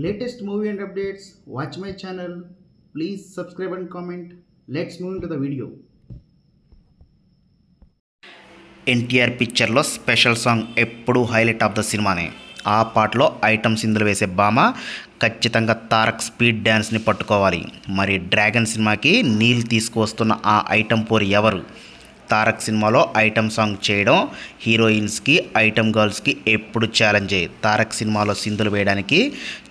latest movie and updates, watch my channel. Please subscribe and comment. Let's move into the video. NTR పిక్చర్లో special song ఎప్పుడు highlight of the సినిమానే. ఆ పాటలో item సిందులు వేసే భామ ఖచ్చితంగా తారక్ స్పీడ్ డ్యాన్స్ని పట్టుకోవాలి. మరి డ్రాగన్ సినిమాకి నీల్ తీసుకువస్తున్న ఆ ఐటమ్ పోరి ఎవరు? తారక్ సినిమాలో ఐటమ్ సాంగ్ చేయడం హీరోయిన్స్కి ఐటమ్ గర్ల్స్కి ఎప్పుడు ఛాలెంజే. తారక్ సినిమాలో సిందులు వేయడానికి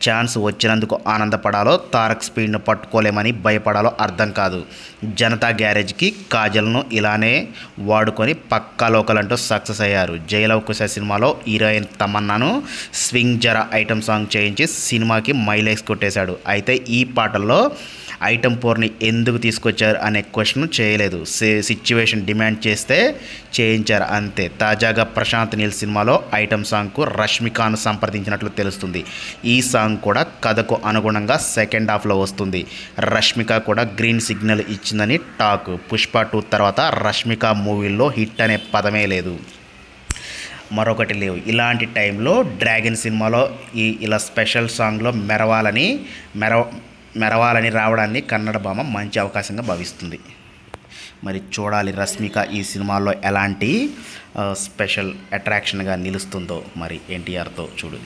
ఛాన్స్ వచ్చినందుకు ఆనందపడాలో, తారక్ స్పీడ్ను పట్టుకోలేమని భయపడాలో అర్థం కాదు. జనతా గ్యారేజ్కి కాజల్ను ఇలానే వాడుకొని పక్కా లోకల్ అంటూ సక్సెస్ అయ్యారు. జయలవకుశ సినిమాలో హీరోయిన్ తమన్నాను స్వింగ్ జరా ఐటమ్ సాంగ్ చేయించి సినిమాకి మైలేజ్ కొట్టేశాడు. అయితే ఈ పాటల్లో ఐటమ్ పోర్ని ఎందుకు తీసుకొచ్చారు అనే క్వశ్చన్ చేయలేదు. సిచ్యువేషన్ డిమాండ్ చేస్తే చేయించారు అంతే. తాజాగా ప్రశాంత్ నీల్ సినిమాలో ఐటమ్ సాంగ్కు రష్మికను సంప్రదించినట్లు తెలుస్తుంది. ఈ సాంగ్ కూడా కథకు అనుగుణంగా సెకండ్ హాఫ్లో వస్తుంది. రష్మిక కూడా గ్రీన్ సిగ్నల్ ఇచ్చిందని టాక్. పుష్ప 2 తర్వాత రష్మిక మూవీల్లో హిట్ అనే పదమే లేదు, మరొకటి లేవు. ఇలాంటి టైంలో డ్రాగన్ సినిమాలో ఇలా స్పెషల్ సాంగ్లో మెరవాలని రావడాన్ని కన్నడ భామ మంచి అవకాశంగా భావిస్తుంది. మరి చూడాలి రష్మిక ఈ సినిమాలో ఎలాంటి స్పెషల్ అట్రాక్షన్గా నిలుస్తుందో మరి ఎన్టీఆర్తో చూడు.